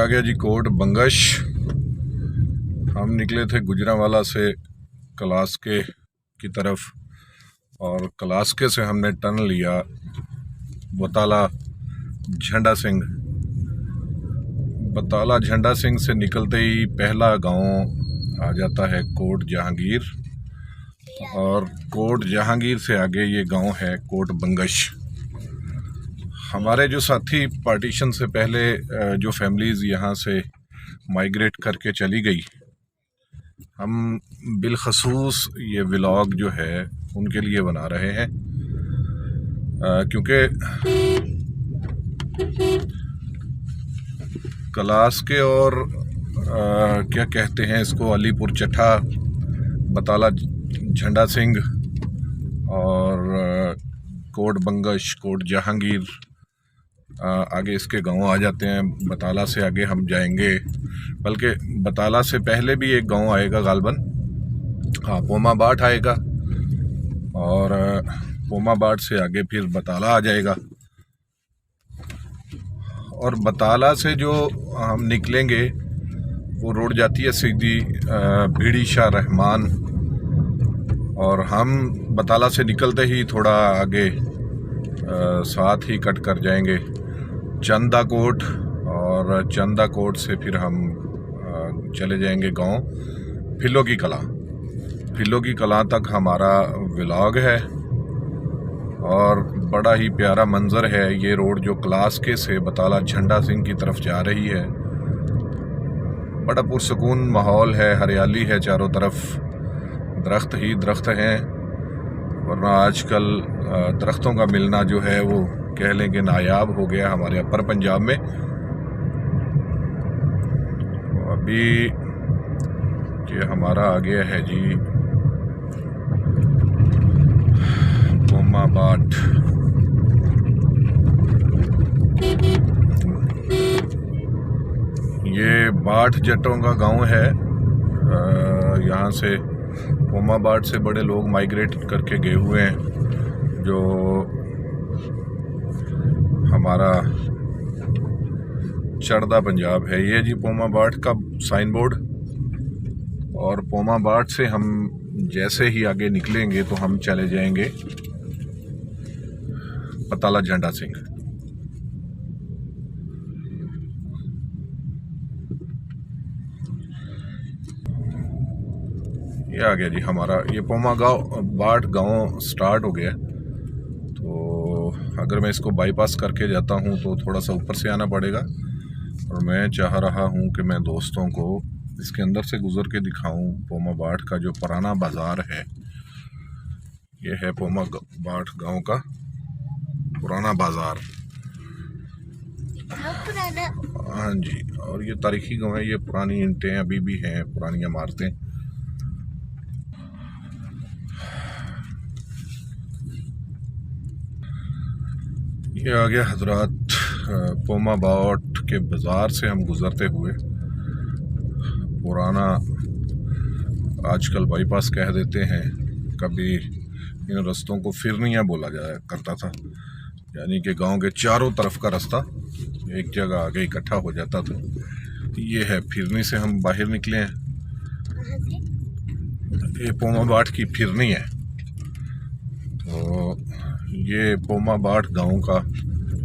आ गया जी कोट बंगश। हम निकले थे गुजरांवाला से कलास्के की तरफ और कलास्के से हमने टर्न लिया बताला झंडा सिंह। बताला झंडा सिंह से निकलते ही पहला गांव आ जाता है कोट जहांगीर और कोट जहांगीर से आगे ये गांव है कोट बंगश। हमारे जो साथी पार्टीशन से पहले जो फैमिलीज़ यहाँ से माइग्रेट करके चली गई, हम बिलखसूस ये व्लॉग जो है उनके लिए बना रहे हैं क्योंकि कलास्के और क्या कहते हैं इसको, अलीपुर चट्ठा, बताला झंडा सिंह और कोट बंगश, कोट जहांगीर आगे इसके गांव आ जाते हैं। बताला से आगे हम जाएंगे, बल्कि बताला से पहले भी एक गांव आएगा गालबन, हाँ पोमा बाट आएगा और पोमा बाट से आगे फिर बताला आ जाएगा। और बताला से जो हम निकलेंगे वो रोड जाती है सीधी बीड़ी शाह रहमान और हम बताला से निकलते ही थोड़ा आगे साथ ही कट कर जाएंगे चंदा कोट और चंदा कोट से फिर हम चले जाएंगे गांव फिल्लो की कलां। फिल्लो की कलां तक हमारा व्लॉग है और बड़ा ही प्यारा मंज़र है। ये रोड जो कलास्के से बताला झंडा सिंह की तरफ जा रही है, बड़ा पुरसकून माहौल है, हरियाली है चारों तरफ, दरख्त ही दरख्त हैं। वरना आजकल दरख्तों का मिलना जो है वो कह लें कि नायाब हो गया हमारे अपर पंजाब में। अभी ये हमारा आ गया है जी पोमा बाट। ये बाट जटों का गांव है। यहाँ से पोमा बाट से बड़े लोग माइग्रेट करके गए हुए हैं। जो हमारा चढ़दा पंजाब है, ये जी पोमा बाट का साइन बोर्ड। और पोमा बाट से हम जैसे ही आगे निकलेंगे तो हम चले जाएंगे बताला झंडा सिंह। ये आ गया जी हमारा, ये पोमा बाट गांव स्टार्ट हो गया। तो अगर मैं इसको बाईपास करके जाता हूं तो थोड़ा सा ऊपर से आना पड़ेगा और मैं चाह रहा हूं कि मैं दोस्तों को इसके अंदर से गुजर के दिखाऊं पोमा बाट का जो पुराना बाज़ार है। ये है पोमा बाट गांव का पुराना बाज़ार। हाँ जी, और ये तारीखी गांव है, ये पुरानी ईंटें अभी भी हैं, पुरानी इमारतें। ये आ गया हजरात पोमा बाट के बाज़ार से हम गुज़रते हुए। पुराना आजकल बाईपास कह देते हैं, कभी इन रास्तों को फिरनियाँ बोला जाया करता था, यानी कि गांव के चारों तरफ का रास्ता एक जगह आगे इकट्ठा हो जाता था। ये है फिरनी से हम बाहर निकले हैं। ये पोमा बाट की फिरनी है। तो ये पोमा बाट गांव का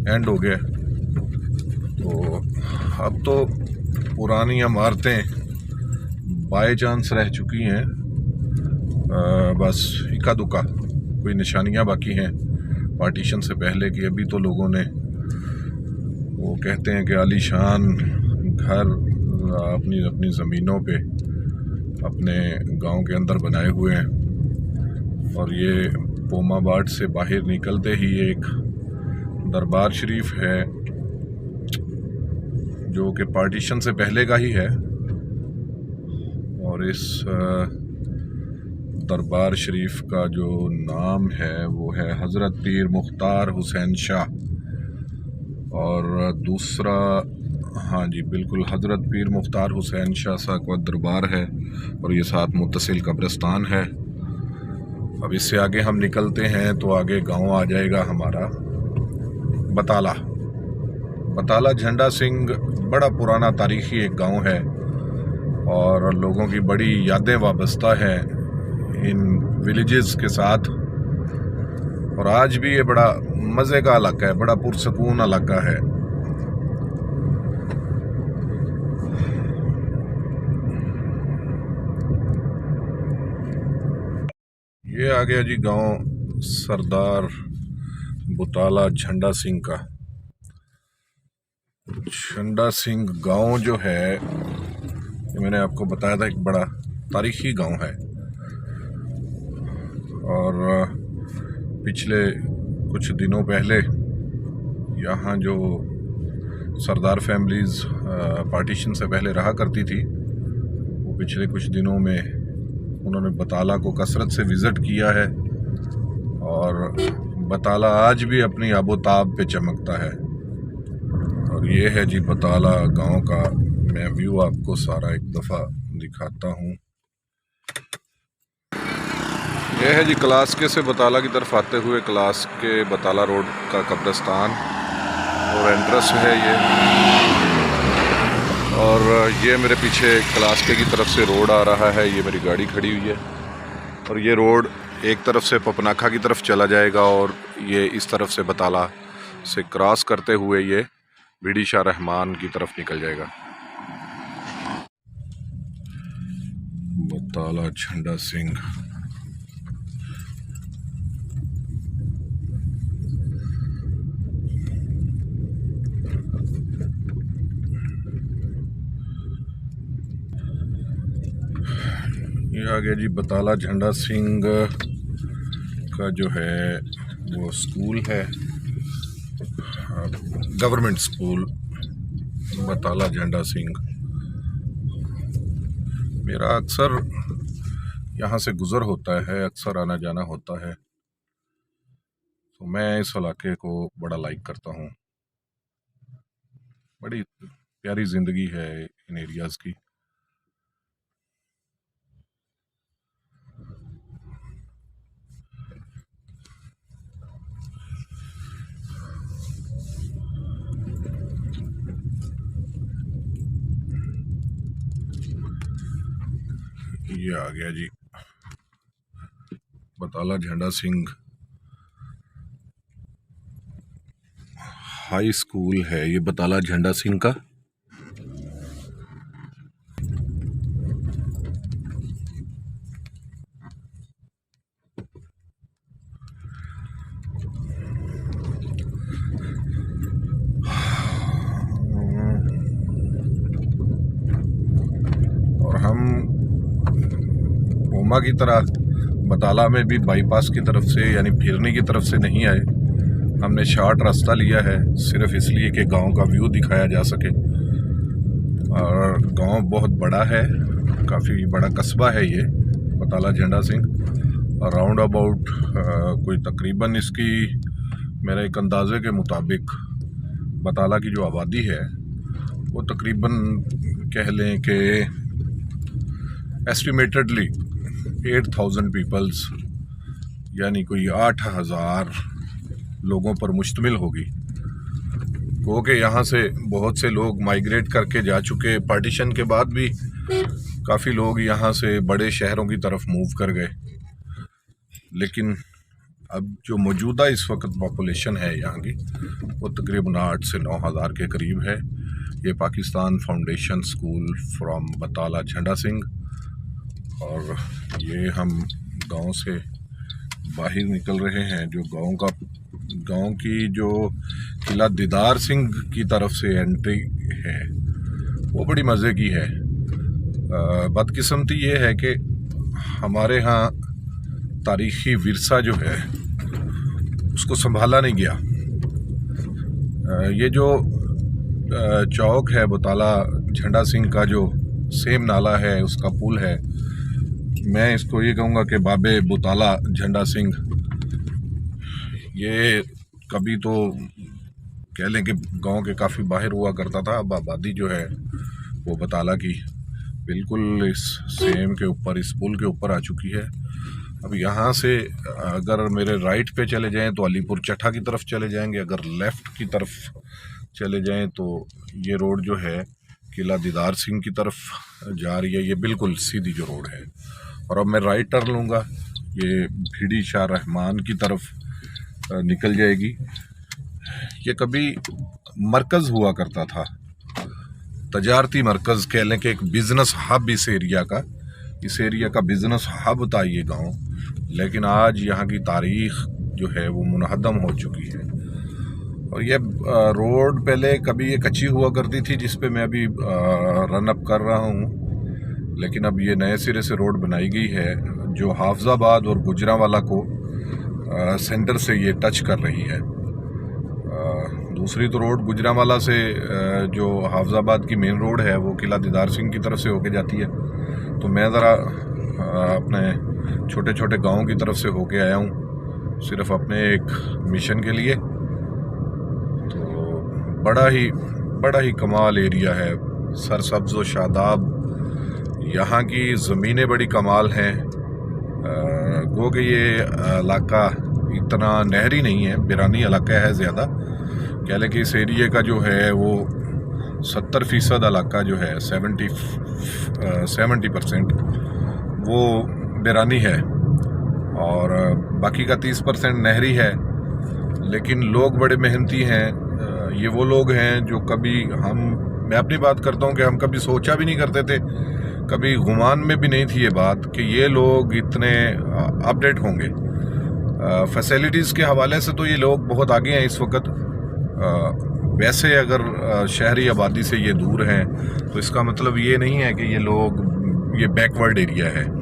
एंड हो गया। तो अब तो पुरानी इमारतें बाय चांस रह चुकी हैं, बस इक्का दुक्का कोई निशानियां बाकी हैं पार्टीशन से पहले की। अभी तो लोगों ने, वो कहते हैं कि आलीशान घर अपनी अपनी ज़मीनों पे अपने गांव के अंदर बनाए हुए हैं। और ये पोमा बाट से बाहर निकलते ही एक दरबार शरीफ है जो कि पार्टीशन से पहले का ही है। और इस दरबार शरीफ का जो नाम है वो है हज़रत पीर मुख्तार हुसैन शाह। और दूसरा, हाँ जी बिल्कुल, हज़रत पीर मुख्तार हुसैन शाह साहब का दरबार है और ये साथ मुत्तसिल कब्रिस्तान है। अब इससे आगे हम निकलते हैं तो आगे गांव आ जाएगा हमारा बताला। बताला झंडा सिंह बड़ा पुराना तारीखी एक गांव है और लोगों की बड़ी यादें वाबस्ता हैं इन विलेजेस के साथ। और आज भी ये बड़ा मज़े का इलाका है, बड़ा पुरसकून इलाका है। ये आ गया जी गांव सरदार बताला झंडा सिंह का। झंडा सिंह गांव जो है, ये मैंने आपको बताया था, एक बड़ा तारीखी गांव है और पिछले कुछ दिनों पहले यहाँ जो सरदार फैमिलीज़ पार्टीशन से पहले रहा करती थी, वो पिछले कुछ दिनों में उन्होंने बताला को कसरत से विज़िट किया है और बताला आज भी अपनी आबोताब पे चमकता है। और ये है जी बताला गांव का मैं व्यू आपको सारा एक दफ़ा दिखाता हूँ। यह है जी क्लास्के से बताला की तरफ आते हुए क्लास्के बताला रोड का कब्रिस्तान और एंट्रेंस है ये। और ये मेरे पीछे क्लास्के की तरफ से रोड आ रहा है, ये मेरी गाड़ी खड़ी हुई है और ये रोड एक तरफ से पपनाखा की तरफ चला जाएगा और ये इस तरफ से बताला से क्रॉस करते हुए ये बीड़ी शाह रहमान की तरफ निकल जाएगा। बताला झंडा सिंह ये आ गया जी बताला झंडा सिंह का जो है वो स्कूल है, गवर्नमेंट स्कूल बताला झंडा सिंह। मेरा अक्सर यहाँ से गुज़र होता है, अक्सर आना जाना होता है, तो मैं इस इलाके को बड़ा लाइक करता हूँ। बड़ी प्यारी ज़िंदगी है इन एरियाज़ की। ये आ गया जी बताला झंडा सिंह हाई स्कूल है, ये बताला झंडा सिंह का। और हम ओमा की तरह बताला में भी बाईपास की तरफ से यानी फिरनी की तरफ से नहीं आए, हमने शॉर्ट रास्ता लिया है सिर्फ इसलिए कि गांव का व्यू दिखाया जा सके। और गांव बहुत बड़ा है, काफ़ी बड़ा कस्बा है ये बताला झंडा सिंह। राउंड अबाउट कोई तकरीबन इसकी मेरे एक अंदाजे के मुताबिक बताला की जो आबादी है वो तकरीबन कह लें कि एस्टिमेटेडली 8000 पीपल्स यानी कोई 8000 लोगों पर मुश्तमिल होगी। वो कि यहाँ से बहुत से लोग माइग्रेट करके जा चुके, पार्टीशन के बाद भी काफ़ी लोग यहाँ से बड़े शहरों की तरफ मूव कर गए, लेकिन अब जो मौजूदा इस वक्त पॉपुलेशन है यहाँ की वो तकरीबन 8 से 9000 के करीब है। ये पाकिस्तान फाउंडेशन स्कूल फ्रॉम बताला झंडा सिंह। और ये हम गांव से बाहर निकल रहे हैं। जो गांव की जो किला दीदार सिंह की तरफ से एंट्री है वो बड़ी मज़े की है। बदकिस्मती ये है कि हमारे यहाँ तारीख़ी विरसा जो है उसको संभाला नहीं गया। ये जो चौक है बताला झंडा सिंह का, जो सेम नाला है उसका पुल है, मैं इसको ये कहूँगा कि बाबे बताला झंडा सिंह। ये कभी तो कह लें कि गांव के काफ़ी बाहर हुआ करता था, अब आबादी जो है वो बताला की बिल्कुल इस सेम के ऊपर, इस पुल के ऊपर आ चुकी है। अब यहाँ से अगर मेरे राइट पे चले जाएं तो अलीपुर चट्ठा की तरफ चले जाएंगे, अगर लेफ़्ट की तरफ चले जाएं तो ये रोड जो है किला दीदार सिंह की तरफ जा रही है, ये बिल्कुल सीधी जो रोड है। और अब मैं राइट टर्न लूँगा, ये भीड़ी शाह रहमान की तरफ निकल जाएगी। ये कभी मरकज़ हुआ करता था, तजारती मरकज़ कह लें कि एक बिज़नेस हब इस एरिया का बिज़नेस हब था ये गांव। लेकिन आज यहाँ की तारीख़ जो है वो मुनहदम हो चुकी है। और ये रोड पहले कभी ये कच्ची हुआ करती थी जिस पे मैं अभी रन अप कर रहा हूँ, लेकिन अब ये नए सिरे से रोड बनाई गई है जो हाफजाबाद और गुजरांवाला को सेंटर से ये टच कर रही है। दूसरी तो रोड गुजरांवाला से जो हाफजाबाद की मेन रोड है वो किला दीदार सिंह की तरफ से होके जाती है। तो मैं ज़रा अपने छोटे छोटे गाँव की तरफ से होके आया हूँ सिर्फ अपने एक मिशन के लिए। तो बड़ा ही कमाल एरिया है, सरसब्ज़ व शादाब। यहाँ की ज़मीनें बड़ी कमाल हैं। गो कि ये इलाका इतना नहरी नहीं है, बिरानी इलाका है ज़्यादा। कह लें कि इस एरिए का जो है वो 70% इलाका जो है 70% वो बिरानी है और बाकी का 30% नहरी है। लेकिन लोग बड़े मेहनती हैं। ये वो लोग हैं जो मैं अपनी बात करता हूँ कि हम कभी सोचा भी नहीं करते थे, कभी गुमान में भी नहीं थी ये बात कि ये लोग इतने अपडेट होंगे। फैसिलिटीज़ के हवाले से तो ये लोग बहुत आगे हैं इस वक्त। वैसे अगर शहरी आबादी से ये दूर हैं तो इसका मतलब ये नहीं है कि ये बैकवर्ड एरिया है।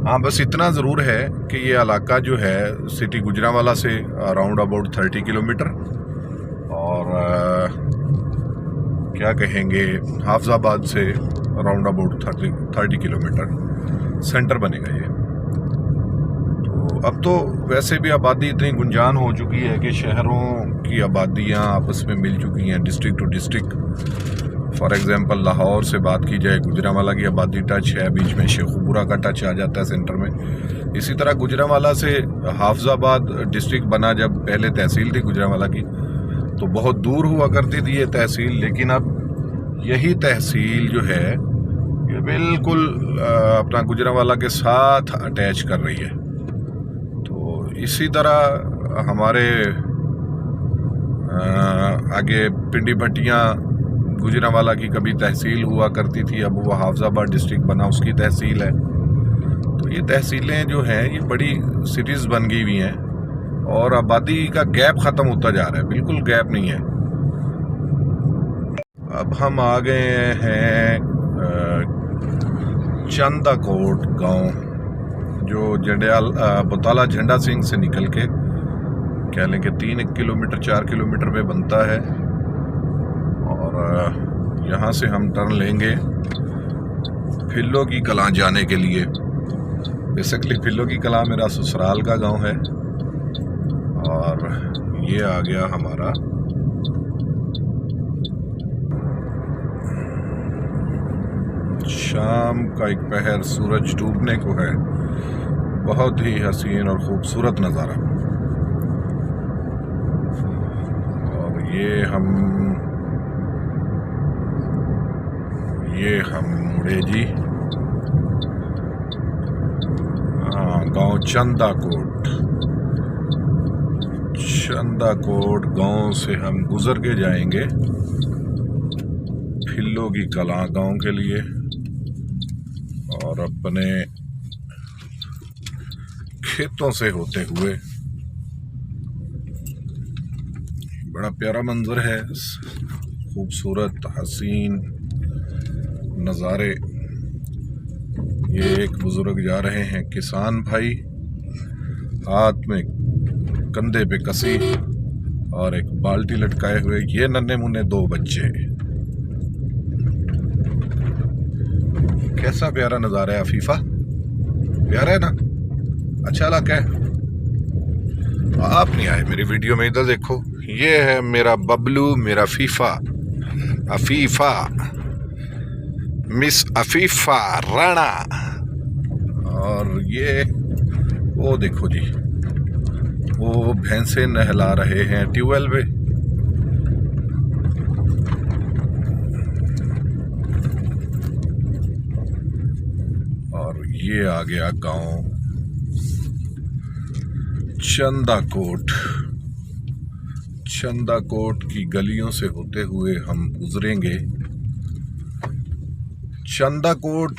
हाँ, बस इतना ज़रूर है कि ये इलाका जो है सिटी गुजरांवाला से अराउंड अबाउट 30 किलोमीटर और क्या कहेंगे हाफजाबाद से अराउंड अबाउट 30 किलोमीटर सेंटर बनेगा ये। तो अब तो वैसे भी आबादी इतनी गुंजान हो चुकी है कि शहरों की आबादियाँ आपस में मिल चुकी हैं, district to district. For example Lahore से बात की जाए, गुजरांवाला की आबादी टच है, बीच में शेखुपुरा का टच आ जाता है सेंटर में। इसी तरह गुजरांवाला से हाफजाबाद डिस्ट्रिक्ट बना, जब पहले तहसील थी गुजरांवाला की तो बहुत दूर हुआ करती थी ये तहसील, लेकिन अब यही तहसील जो है ये बिल्कुल अपना गुजरांवाला के साथ अटैच कर रही है। तो इसी तरह हमारे आगे पिंडी भट्टियाँ गुजरांवाला की कभी तहसील हुआ करती थी, अब वो हाफजाबाद डिस्ट्रिक्ट बना, उसकी तहसील है। तो ये तहसीलें जो हैं ये बड़ी सिटीज़ बन गई हुई हैं और आबादी का गैप ख़त्म होता जा रहा है, बिल्कुल गैप नहीं है। अब हम आ गए हैं चंदाकोट गांव, जो बुताला झंडा सिंह से निकल के कह लें कि 3 किलोमीटर 4 किलोमीटर पे बनता है। और यहाँ से हम टर्न लेंगे फिल्लो की कलां जाने के लिए। बेसिकली फिल्लो की कलां मेरा ससुराल का गांव है और ये आ गया हमारा शाम का एक पहर, सूरज डूबने को है। बहुत ही हसीन और खूबसूरत नज़ारा। और ये हम मुड़े जी, हाँ, गांव चंदाकोट गांव से हम गुजर के जाएंगे फिल्लो की कलां गांव के लिए। और अपने खेतों से होते हुए, बड़ा प्यारा मंजर है, खूबसूरत हसीन नज़ारे। ये एक बुजुर्ग जा रहे हैं, किसान भाई, हाथ में कंधे पे कसी और एक बाल्टी लटकाए हुए। ये नन्हे मुन्ने 2 बच्चे। कैसा प्यारा नज़ारा है अफीफा, प्यारा है ना, अच्छा लगा है। आप नहीं आए मेरी वीडियो में, इधर देखो, ये है मेरा बबलू, मेरा अफीफा, मिस अफीफा राणा। और ये वो देखो जी, वो भैंसे नहला रहे हैं ट्यूबवेल पे। ये आ गया गांव चंदाकोट। चंदाकोट की गलियों से होते हुए हम गुजरेंगे। चंदाकोट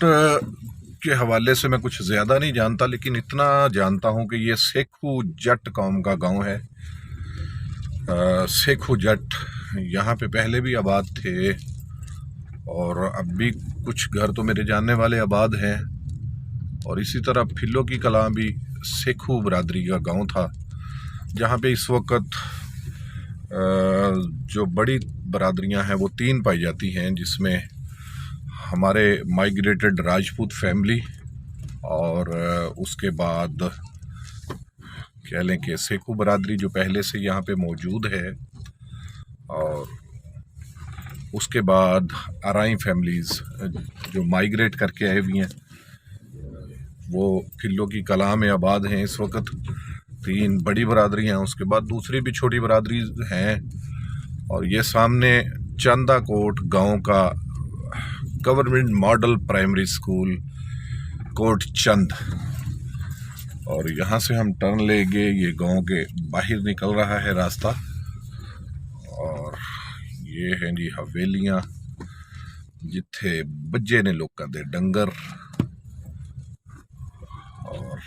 के हवाले से मैं कुछ ज़्यादा नहीं जानता, लेकिन इतना जानता हूँ कि ये सेखू जट कौम का गांव है। सेखू जट यहाँ पे पहले भी आबाद थे और अब भी कुछ घर तो मेरे जानने वाले आबाद हैं। और इसी तरह फिल्लो की कलां भी सेखू बरादरी का गांव था, जहाँ पे इस वक्त जो बड़ी बरादरियां हैं वो 3 पाई जाती हैं, जिसमें हमारे माइग्रेटेड राजपूत फैमिली और उसके बाद कह लें कि सेखू बरादरी जो पहले से यहाँ पे मौजूद है, और उसके बाद आराई फैमिलीज़ जो माइग्रेट करके आए हुई हैं वो फिल्लो की कलां में आबाद हैं इस वक्त। 3 बड़ी बरादरी हैं, उसके बाद दूसरी भी छोटी बरादरी हैं। और ये सामने चंदाकोट गांव का government model primary school Kot Chand, और यहाँ से हम टर्न लेंगे। ये गांव के बाहर निकल रहा है रास्ता, और ये हैं जी हवेलियाँ जिथे बज्जे ने लोगों दे डंगर, और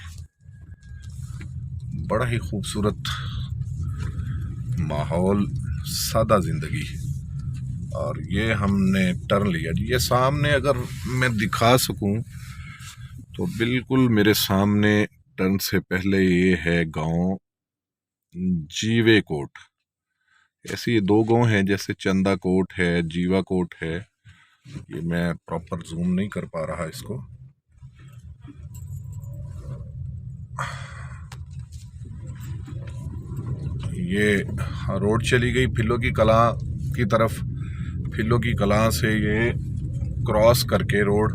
बड़ा ही खूबसूरत माहौल, सादा ज़िंदगी। और ये हमने टर्न लिया जी। ये सामने अगर मैं दिखा सकूं तो बिल्कुल मेरे सामने टर्न से पहले ये है गांव जीवे कोट। ऐसे ये 2 गांव हैं, जैसे चंदाकोट है, जीवा कोट है। ये मैं प्रॉपर जूम नहीं कर पा रहा इसको। ये रोड चली गई फिल्लो की कलां की तरफ। फिल्लो की कलां से ये क्रॉस करके रोड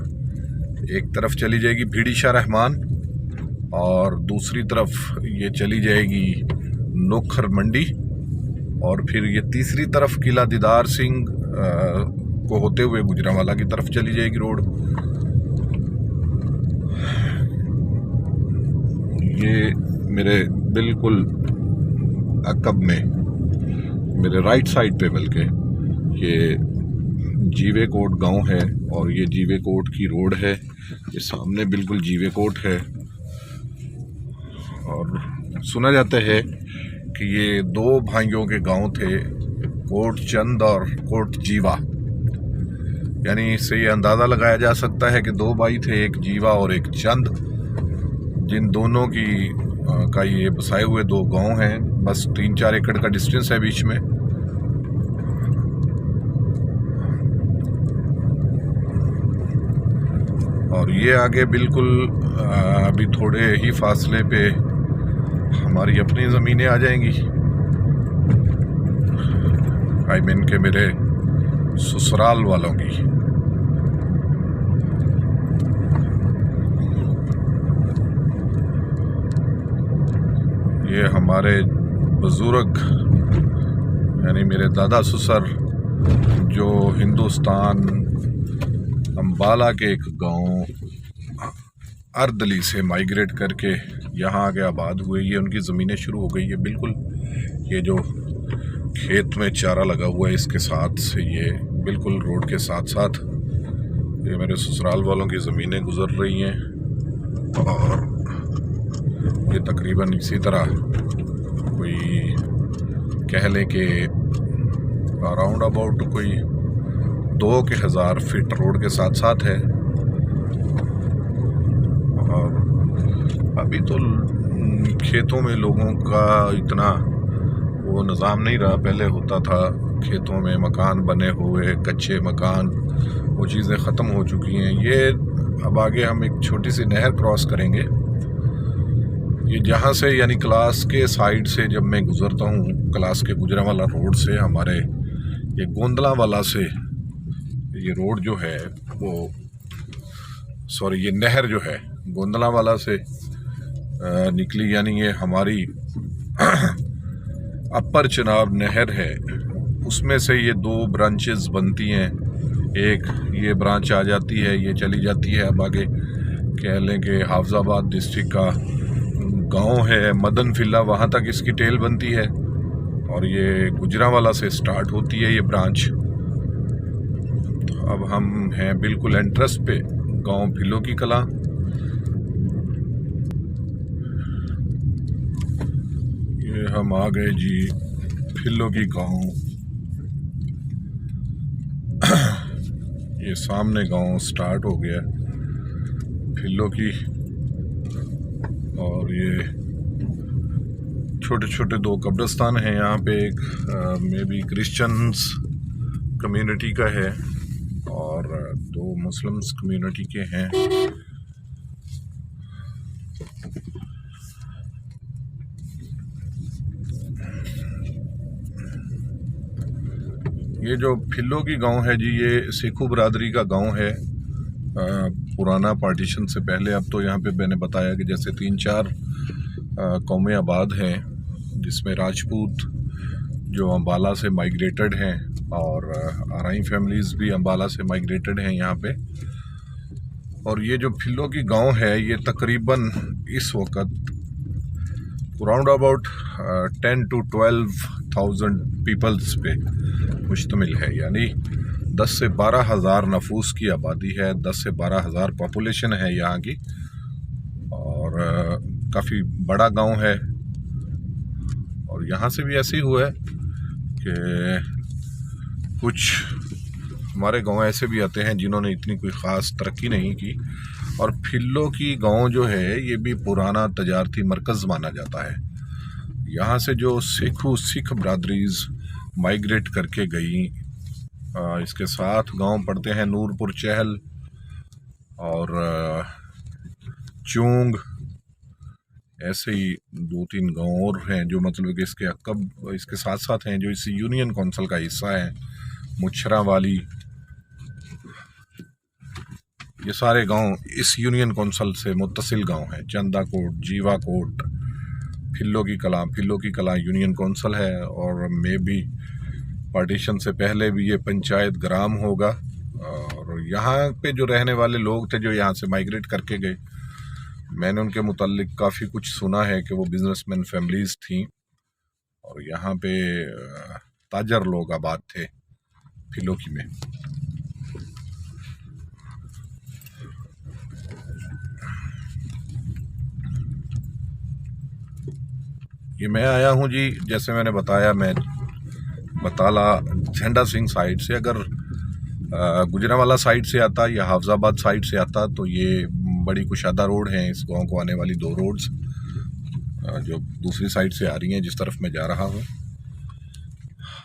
एक तरफ चली जाएगी भीड़ी शाह रहमान, और दूसरी तरफ ये चली जाएगी नोखर मंडी, और फिर ये तीसरी तरफ किला दीदार सिंह को होते हुए गुजरांवाला की तरफ चली जाएगी रोड। ये मेरे बिल्कुल अकब में, मेरे राइट साइड पे बल्कि, ये जीवे कोट गांव है, और ये जीवे कोट की रोड है। ये सामने बिल्कुल जीवे कोट है। और सुना जाता है कि ये 2 भाइयों के गांव थे, कोट चंद और कोट जीवा। यानी इससे ये अंदाज़ा लगाया जा सकता है कि 2 भाई थे, एक जीवा और एक चंद, जिन दोनों का ये बसाए हुए 2 गांव हैं। बस 3-4 एकड़ का डिस्टेंस है बीच में। और ये आगे बिल्कुल अभी थोड़े ही फासले पे हमारी अपनी ज़मीनें आ जाएंगी। आई मीन के मेरे ससुराल वालों की। ये हमारे बुजुर्ग यानी मेरे दादा ससुर जो हिंदुस्तान अम्बाला के एक गांव अर्दली से माइग्रेट करके यहाँ आके आबाद हुए, ये उनकी ज़मीनें शुरू हो गई है। बिल्कुल ये जो खेत में चारा लगा हुआ है इसके साथ से ये बिल्कुल रोड के साथ साथ ये मेरे ससुराल वालों की ज़मीनें गुज़र रही हैं। और ये तकरीबन इसी तरह कोई कह लें कि अराउंड अबाउट कोई 2,000 फीट रोड के साथ साथ है। और अभी तो खेतों में लोगों का इतना वो निज़ाम नहीं रहा। पहले होता था खेतों में मकान बने हुए, कच्चे मकान, वो चीज़ें ख़त्म हो चुकी हैं। ये अब आगे हम एक छोटी सी नहर क्रॉस करेंगे। ये जहाँ से यानी क्लास के साइड से जब मैं गुज़रता हूँ, क्लास के गुजरांवाला रोड से हमारे ये गोंदलावाला से ये रोड जो है वो सॉरी ये नहर जो है गोंदलावाला से निकली, यानी ये हमारी अपर चनाब नहर है। उसमें से ये 2 ब्रांचेस बनती हैं। एक ये ब्रांच आ जाती है, ये चली जाती है अब आगे कह लें कि हाफजाबाद डिस्ट्रिक्ट का गांव है मदन फिल्ला, वहाँ तक इसकी टेल बनती है और ये गुजरांवाला से स्टार्ट होती है ये ब्रांच। तो अब हम हैं बिल्कुल एंट्रेंस पे गांव फिल्लो की कला। ये हम आ गए जी फिल्लो की गांव। ये सामने गांव स्टार्ट हो गया फिल्लो की, और ये छोटे छोटे दो कब्रिस्तान हैं यहाँ पे। एक मे बी क्रिश्चियंस कम्युनिटी का है और दो मुस्लिम्स कम्युनिटी के हैं। ये जो फिल्लो की गांव है जी, ये सिखू बरादरी का गांव है पुराना पार्टीशन से पहले। अब तो यहाँ पे मैंने बताया कि जैसे 3-4 कौमें आबाद हैं, जिसमें राजपूत जो अम्बाला से माइग्रेटेड हैं और आरई फैमिलीज़ भी अम्बाला से माइग्रेटेड हैं यहाँ पे। और ये जो फिल्लो की गांव है ये तकरीबन इस वक्त राउंड अबाउट 10 to 12,000 पीपल्स पे मुश्तमिल है, यानी 10 से 12 हज़ार नफूस की आबादी है, 10 से 12 हज़ार पॉपुलेशन है यहाँ की। और काफ़ी बड़ा गांव है। और यहाँ से भी ऐसे ही हुआ है कि कुछ हमारे गांव ऐसे भी आते हैं जिन्होंने इतनी कोई ख़ास तरक्की नहीं की। और फिल्लो की गांव जो है ये भी पुराना तजारती मरकज़ माना जाता है। यहाँ से जो सिख बरादरीज़ माइग्रेट करके गई, इसके साथ गांव पड़ते हैं नूरपुर चहल और चूंग। ऐसे ही 2-3 गांव और हैं जो मतलब कि इसके साथ साथ हैं जो इस यूनियन कौंसिल का हिस्सा है। मुछरा वाली, ये सारे गांव इस यूनियन कौंसिल से मुत्तसिल गांव हैं। चंदा कोट, जीवा कोट, फिल्लो की कला यूनियन कौंसिल है। और मे भी पार्टीशन से पहले भी ये पंचायत ग्राम होगा। और यहाँ पे जो रहने वाले लोग थे जो यहाँ से माइग्रेट करके गए, मैंने उनके मुताल्लिक काफ़ी कुछ सुना है कि वो बिजनेसमैन फैमिलीज़ थी और यहाँ पे ताजर लोग आबाद थे फिल्लो की में। ये मैं आया हूँ जी, जैसे मैंने बताया, मैं बटाला झंडा सिंह साइड से। अगर गुजरांवाला साइड से आता या हाफजाबाद साइड से आता तो ये बड़ी कुशादा रोड हैं इस गांव को आने वाली 2 रोड्स जो दूसरी साइड से आ रही हैं जिस तरफ मैं जा रहा हूँ।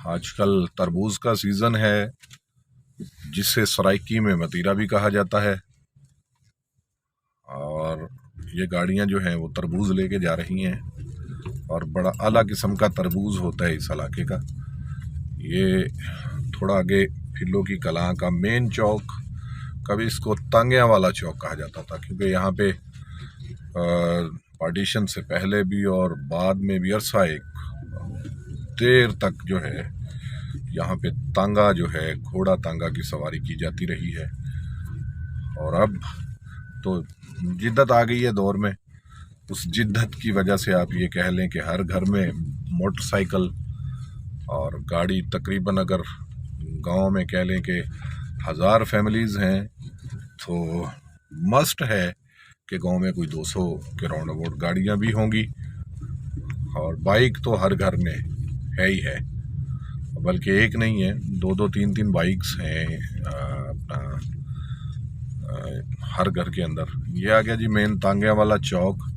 आजकल तरबूज का सीज़न है जिसे सराइकी में मतीरा भी कहा जाता है। और ये गाड़ियाँ जो हैं वो तरबूज लेके जा रही हैं और बड़ा आला किस्म का तरबूज होता है इस इलाके का। ये थोड़ा आगे फिल्लो की कला का मेन चौक, कभी इसको तांगिया वाला चौक कहा जाता था, क्योंकि यहाँ पे पार्टीशन से पहले भी और बाद में भी अरसा एक देर तक जो है यहाँ पे तांगा जो है, घोड़ा तांगा की सवारी की जाती रही है। और अब तो जिद्दत आ गई है दौर में। उस जिद्दत की वजह से आप ये कह लें कि हर घर में मोटरसाइकिल और गाड़ी, तकरीबन अगर गांव में कह लें कि 1000 फैमिलीज़ हैं तो मस्ट है कि गांव में कोई 200 के राउंड अबाउट गाड़ियाँ भी होंगी। और बाइक तो हर घर में है ही है, बल्कि एक नहीं है, 2-2, 3-3 बाइक्स हैं अपना हर घर के अंदर। ये आ गया जी मेन तांगिया वाला चौक।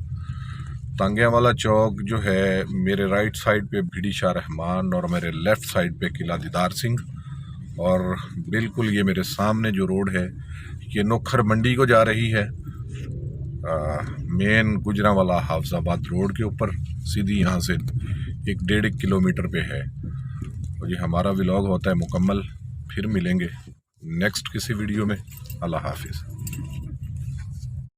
तांगिया वाला चौक जो है, मेरे राइट साइड पे भिड़ी शाह रहमान और मेरे लेफ़्ट साइड पे किला दीदार सिंह। और बिल्कुल ये मेरे सामने जो रोड है ये नोखर मंडी को जा रही है, मेन गुजरांवाला हाफजाबाद रोड के ऊपर सीधी। यहाँ से 1-1.5 किलोमीटर पे है। और ये हमारा व्लॉग होता है मुकम्मल। फिर मिलेंगे नेक्स्ट किसी वीडियो में। अल्लाह हाफिज़।